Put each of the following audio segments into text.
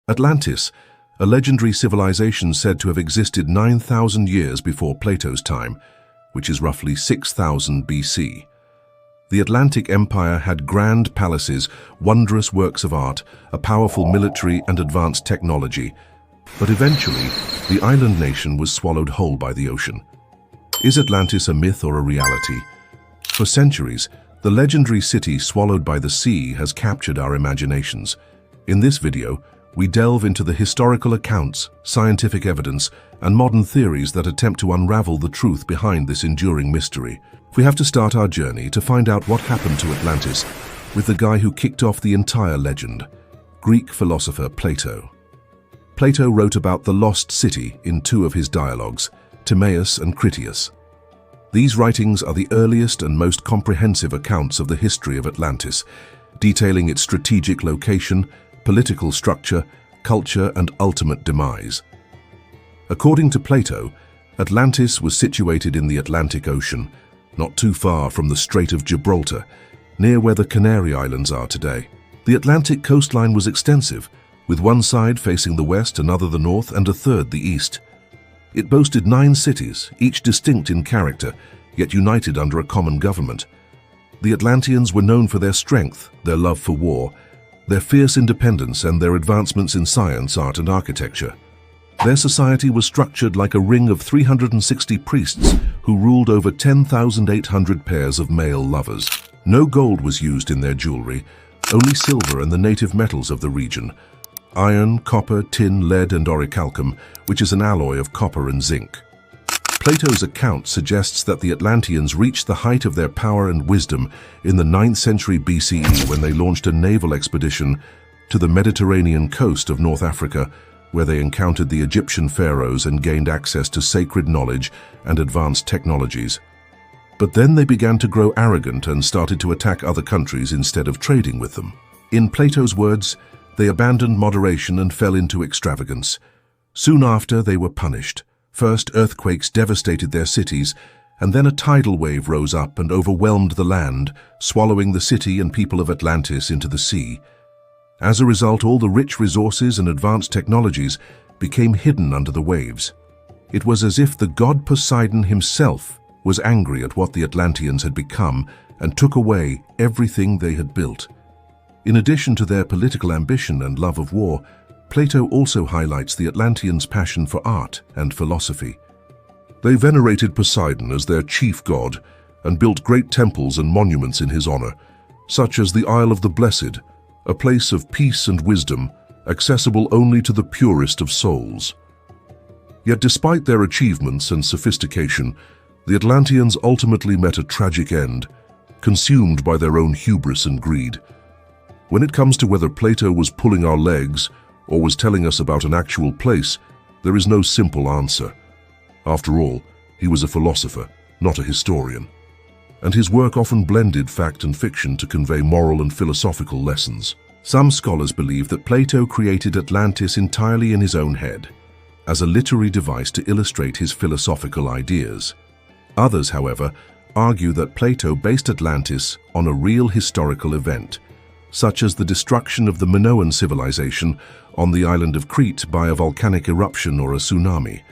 Atlantis, a legendary civilization said to have existed 9,000 years before Plato's time, which is roughly 6,000 BC. The Atlantic Empire had grand palaces, wondrous works of art, a powerful military and advanced technology. But eventually, the island nation was swallowed whole by the ocean. Is Atlantis a myth or a reality? For centuries, the legendary city swallowed by the sea has captured our imaginations. In this video, we delve into the historical accounts, scientific evidence, and modern theories that attempt to unravel the truth behind this enduring mystery. We have to start our journey to find out what happened to Atlantis with the guy who kicked off the entire legend, Greek philosopher Plato. Plato wrote about the lost city in two of his dialogues, Timaeus and Critias. These writings are the earliest and most comprehensive accounts of the history of Atlantis, detailing its strategic location, political structure, culture, and ultimate demise. According to Plato, Atlantis was situated in the Atlantic Ocean, not too far from the Strait of Gibraltar, near where the Canary Islands are today. The Atlantic coastline was extensive, with one side facing the west, another the north, and a third the east. It boasted 9 cities, each distinct in character, yet united under a common government. The Atlanteans were known for their strength, their love for war, their fierce independence, and their advancements in science, art, and architecture. Their society was structured like a ring of 360 priests who ruled over 10,800 pairs of male lovers. No gold was used in their jewelry, only silver and the native metals of the region: iron, copper, tin, lead, and orichalcum, which is an alloy of copper and zinc. Plato's account suggests that the Atlanteans reached the height of their power and wisdom in the 9th century BCE when they launched a naval expedition to the Mediterranean coast of North Africa, where they encountered the Egyptian pharaohs and gained access to sacred knowledge and advanced technologies. But then they began to grow arrogant and started to attack other countries instead of trading with them. In Plato's words, they abandoned moderation and fell into extravagance. Soon after, they were punished. First, earthquakes devastated their cities, and then a tidal wave rose up and overwhelmed the land, swallowing the city and people of Atlantis into the sea. As a result, all the rich resources and advanced technologies became hidden under the waves. It was as if the god Poseidon himself was angry at what the Atlanteans had become and took away everything they had built. In addition to their political ambition and love of war, Plato also highlights the Atlanteans' passion for art and philosophy. They venerated Poseidon as their chief god and built great temples and monuments in his honor, such as the Isle of the Blessed, a place of peace and wisdom, accessible only to the purest of souls. Yet despite their achievements and sophistication, the Atlanteans ultimately met a tragic end, consumed by their own hubris and greed. When it comes to whether Plato was pulling our legs or was telling us about an actual place, there is no simple answer. After all, he was a philosopher, not a historian, and his work often blended fact and fiction to convey moral and philosophical lessons. Some scholars believe that Plato created Atlantis entirely in his own head, as a literary device to illustrate his philosophical ideas. Others, however, argue that Plato based Atlantis on a real historical event, such as the destruction of the Minoan civilization on the island of Crete by a volcanic eruption or a tsunami.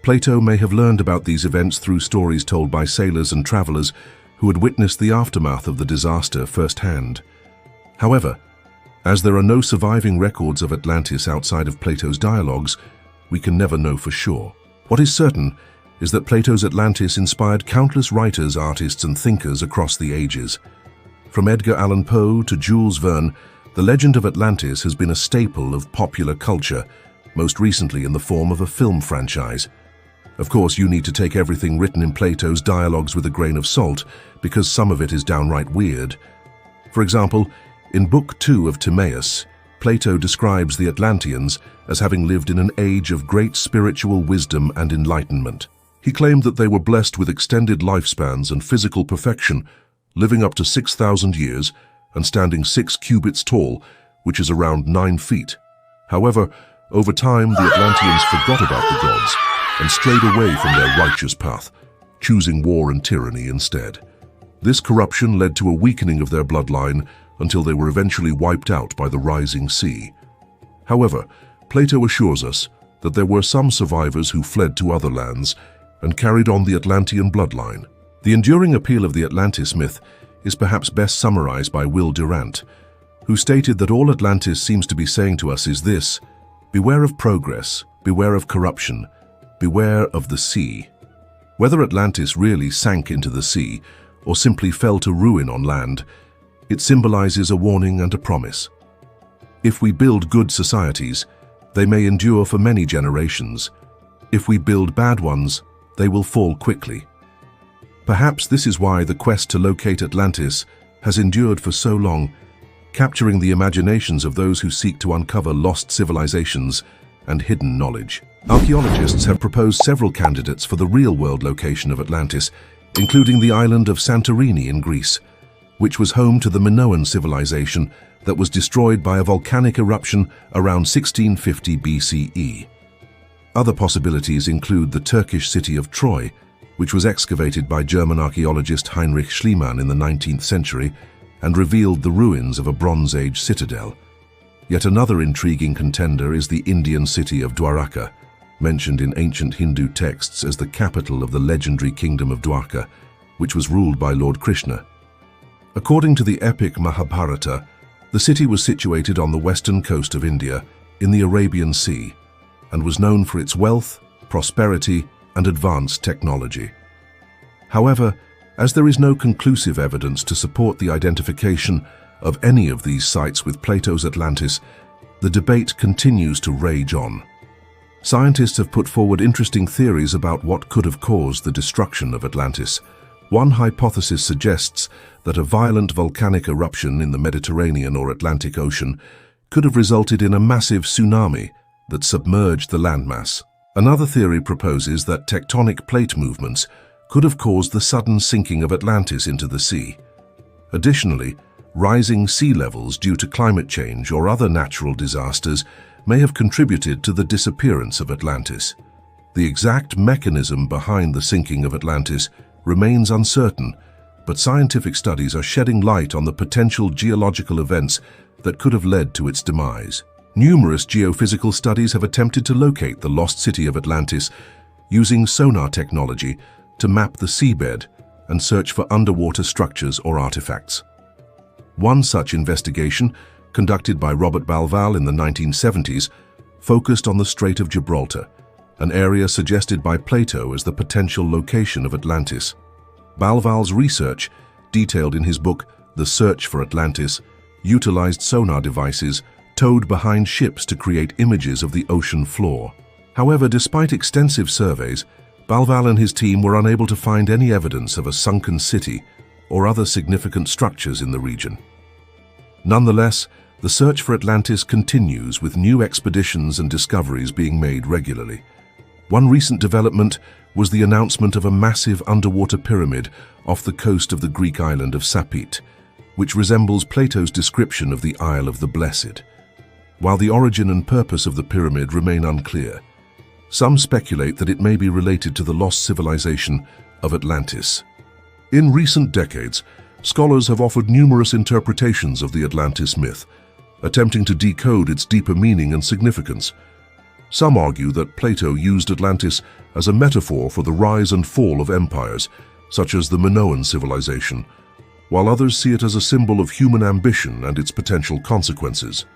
Plato may have learned about these events through stories told by sailors and travelers who had witnessed the aftermath of the disaster firsthand. However, as there are no surviving records of Atlantis outside of Plato's dialogues, we can never know for sure. What is certain is that Plato's Atlantis inspired countless writers, artists, and thinkers across the ages. From Edgar Allan Poe to Jules Verne, the legend of Atlantis has been a staple of popular culture, most recently in the form of a film franchise. Of course, you need to take everything written in Plato's dialogues with a grain of salt, because some of it is downright weird. For example, in Book 2 of Timaeus, Plato describes the Atlanteans as having lived in an age of great spiritual wisdom and enlightenment. He claimed that they were blessed with extended lifespans and physical perfection, living up to 6,000 years and standing 6 cubits tall, which is around 9 feet. However, over time, the Atlanteans forgot about the gods and strayed away from their righteous path, choosing war and tyranny instead. This corruption led to a weakening of their bloodline until they were eventually wiped out by the rising sea. However, Plato assures us that there were some survivors who fled to other lands and carried on the Atlantean bloodline. The enduring appeal of the Atlantis myth is perhaps best summarized by Will Durant, who stated that all Atlantis seems to be saying to us is this: beware of progress, beware of corruption, beware of the sea. Whether Atlantis really sank into the sea or simply fell to ruin on land, it symbolizes a warning and a promise. If we build good societies, they may endure for many generations. If we build bad ones, they will fall quickly. Perhaps this is why the quest to locate Atlantis has endured for so long, capturing the imaginations of those who seek to uncover lost civilizations and hidden knowledge. Archaeologists have proposed several candidates for the real-world location of Atlantis, including the island of Santorini in Greece, which was home to the Minoan civilization that was destroyed by a volcanic eruption around 1650 BCE. Other possibilities include the Turkish city of Troy, which was excavated by German archaeologist Heinrich Schliemann in the 19th century and revealed the ruins of a Bronze Age citadel. Yet another intriguing contender is the Indian city of Dwarka, mentioned in ancient Hindu texts as the capital of the legendary kingdom of Dwarka, which was ruled by Lord Krishna. According to the epic Mahabharata, the city was situated on the western coast of India, in the Arabian Sea, and was known for its wealth, prosperity, and advanced technology. However, as there is no conclusive evidence to support the identification of any of these sites with Plato's Atlantis, the debate continues to rage on. Scientists have put forward interesting theories about what could have caused the destruction of Atlantis. One hypothesis suggests that a violent volcanic eruption in the Mediterranean or Atlantic Ocean could have resulted in a massive tsunami that submerged the landmass. Another theory proposes that tectonic plate movements could have caused the sudden sinking of Atlantis into the sea. Additionally, rising sea levels due to climate change or other natural disasters may have contributed to the disappearance of Atlantis. The exact mechanism behind the sinking of Atlantis remains uncertain, but scientific studies are shedding light on the potential geological events that could have led to its demise. Numerous geophysical studies have attempted to locate the lost city of Atlantis using sonar technology to map the seabed and search for underwater structures or artifacts. One such investigation, conducted by Robert Balval in the 1970s, focused on the Strait of Gibraltar, an area suggested by Plato as the potential location of Atlantis. Balval's research, detailed in his book The Search for Atlantis, utilized sonar devices towed behind ships to create images of the ocean floor. However, despite extensive surveys, Balval and his team were unable to find any evidence of a sunken city or other significant structures in the region. Nonetheless, the search for Atlantis continues, with new expeditions and discoveries being made regularly. One recent development was the announcement of a massive underwater pyramid off the coast of the Greek island of Sapit, which resembles Plato's description of the Isle of the Blessed. While the origin and purpose of the pyramid remain unclear, some speculate that it may be related to the lost civilization of Atlantis. In recent decades, scholars have offered numerous interpretations of the Atlantis myth, attempting to decode its deeper meaning and significance. Some argue that Plato used Atlantis as a metaphor for the rise and fall of empires, such as the Minoan civilization, while others see it as a symbol of human ambition and its potential consequences.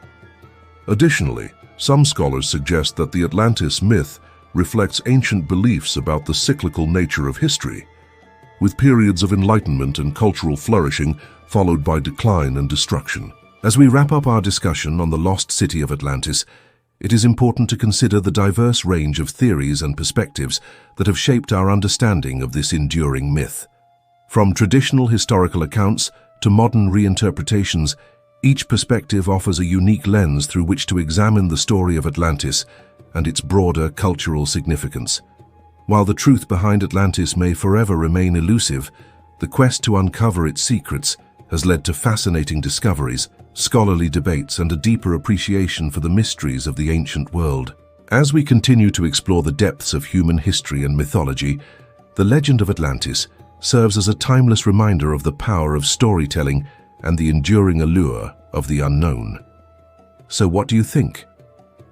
Additionally, some scholars suggest that the Atlantis myth reflects ancient beliefs about the cyclical nature of history, with periods of enlightenment and cultural flourishing followed by decline and destruction. As we wrap up our discussion on the lost city of Atlantis, it is important to consider the diverse range of theories and perspectives that have shaped our understanding of this enduring myth. From traditional historical accounts to modern reinterpretations, each perspective offers a unique lens through which to examine the story of Atlantis and its broader cultural significance. While the truth behind Atlantis may forever remain elusive, the quest to uncover its secrets has led to fascinating discoveries, scholarly debates, and a deeper appreciation for the mysteries of the ancient world. As we continue to explore the depths of human history and mythology, the legend of Atlantis serves as a timeless reminder of the power of storytelling and the enduring allure of the unknown. So what do you think?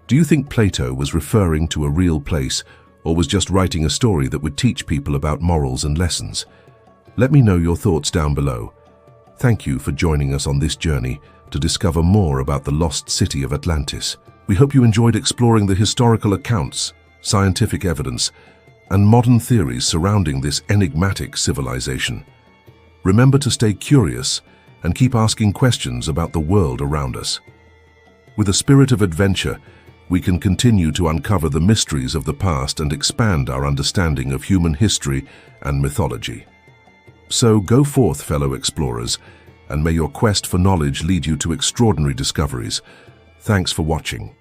Do you think Plato was referring to a real place, or was just writing a story that would teach people about morals and lessons? Let me know your thoughts down below. Thank you for joining us on this journey to discover more about the lost city of Atlantis. We hope you enjoyed exploring the historical accounts, scientific evidence, and modern theories surrounding this enigmatic civilization. Remember to stay curious and keep asking questions about the world around us. With a spirit of adventure, we can continue to uncover the mysteries of the past and expand our understanding of human history and mythology. So go forth, fellow explorers, and may your quest for knowledge lead you to extraordinary discoveries. Thanks for watching.